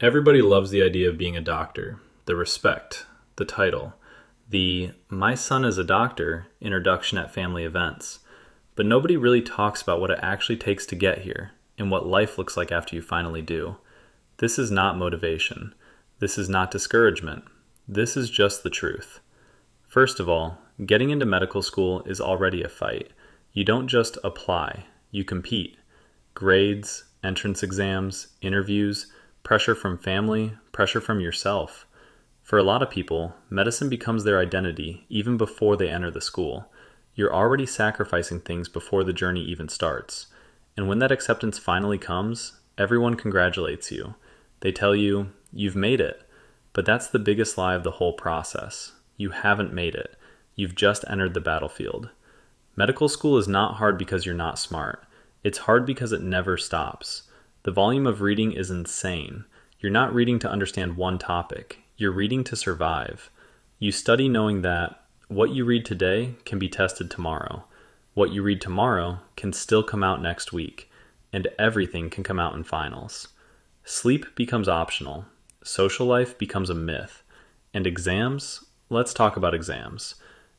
Everybody loves the idea of being a doctor, the respect, the title, the "my son is a doctor" introduction at family events. But nobody really talks about what it actually takes to get here and what life looks like after you finally do. This is not motivation. This is not discouragement. This is just the truth. First of all, getting into medical school is already a fight. You don't just apply, you compete. Grades, entrance exams, interviews, pressure from family, pressure from yourself. For a lot of people, medicine becomes their identity even before they enter the school. You're already sacrificing things before the journey even starts. And when that acceptance finally comes, everyone congratulates you. They tell you, you've made it. But that's the biggest lie of the whole process. You haven't made it. You've just entered the battlefield. Medical school is not hard because you're not smart. It's hard because it never stops. The volume of reading is insane. You're not reading to understand one topic. You're reading to survive. You study knowing that what you read today can be tested tomorrow. What you read tomorrow can still come out next week. And everything can come out in finals. Sleep becomes optional. Social life becomes a myth. And exams? Let's talk about exams.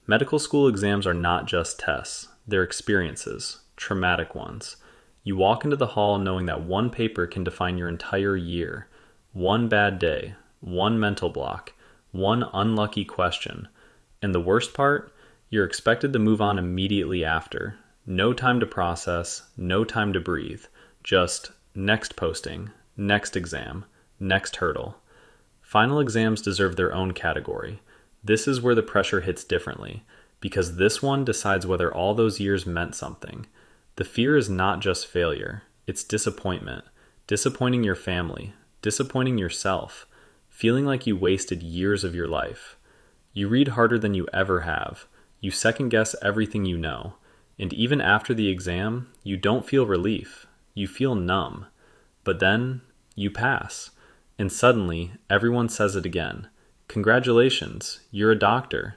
Medical school exams are not just tests. They're experiences, traumatic ones. You walk into the hall knowing that one paper can define your entire year. One bad day, one mental block, one unlucky question. And the worst part, you're expected to move on immediately after. No time to process, no time to breathe. Just next posting, next exam, next hurdle. Final exams deserve their own category. This is where the pressure hits differently, because this one decides whether all those years meant something. The fear is not just failure, it's disappointment. Disappointing your family, disappointing yourself, feeling like you wasted years of your life. You read harder than you ever have. You second guess everything you know. And even after the exam, you don't feel relief. You feel numb. But then, you pass. And suddenly, everyone says it again. Congratulations, you're a doctor.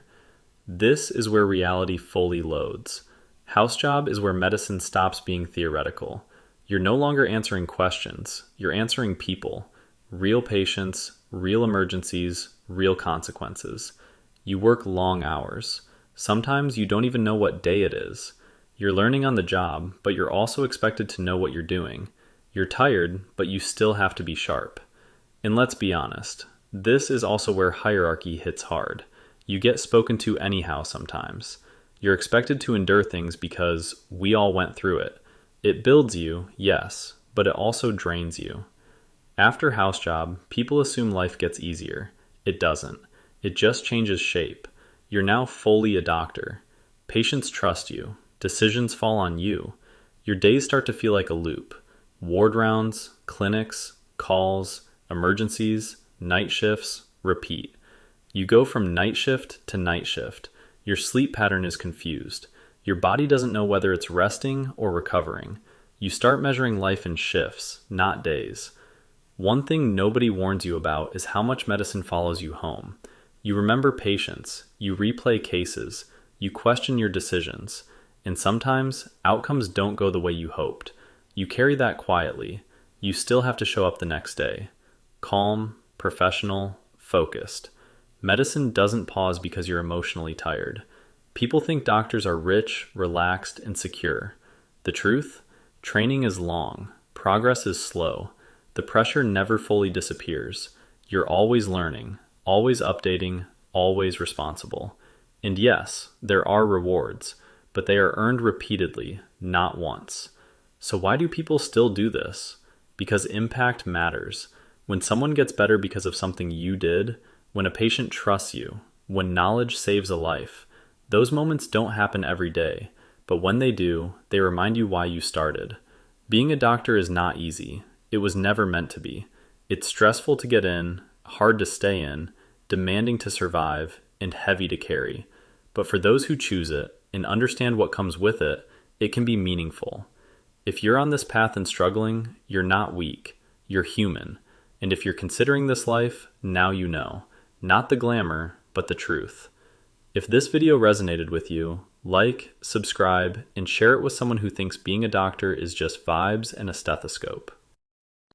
This is where reality fully loads. House job is where medicine stops being theoretical. You're no longer answering questions. You're answering people. Real patients, real emergencies, real consequences. You work long hours. Sometimes you don't even know what day it is. You're learning on the job, but you're also expected to know what you're doing. You're tired, but you still have to be sharp. And let's be honest, this is also where hierarchy hits hard. You get spoken to anyhow sometimes. You're expected to endure things because we all went through it. It builds you, yes, but it also drains you. After house job, people assume life gets easier. It doesn't. It just changes shape. You're now fully a doctor. Patients trust you. Decisions fall on you. Your days start to feel like a loop. Ward rounds, clinics, calls, emergencies, night shifts, repeat. You go from night shift to night shift. Your sleep pattern is confused. Your body doesn't know whether it's resting or recovering. You start measuring life in shifts, not days. One thing nobody warns you about is how much medicine follows you home. You remember patients, you replay cases, you question your decisions, and sometimes outcomes don't go the way you hoped. You carry that quietly. You still have to show up the next day. Calm, professional, focused. Medicine doesn't pause because you're emotionally tired. People think doctors are rich, relaxed, and secure. The truth? Training is long. Progress is slow. The pressure never fully disappears. You're always learning, always updating, always responsible. And yes, there are rewards, but they are earned repeatedly, not once. So why do people still do this? Because impact matters. When someone gets better because of something you did, when a patient trusts you, when knowledge saves a life, those moments don't happen every day, but when they do, they remind you why you started. Being a doctor is not easy. It was never meant to be. It's stressful to get in, hard to stay in, demanding to survive, and heavy to carry. But for those who choose it and understand what comes with it, it can be meaningful. If you're on this path and struggling, you're not weak. You're human. And if you're considering this life, now you know. Not the glamour, but the truth. If this video resonated with you, like, subscribe, and share it with someone who thinks being a doctor is just vibes and a stethoscope.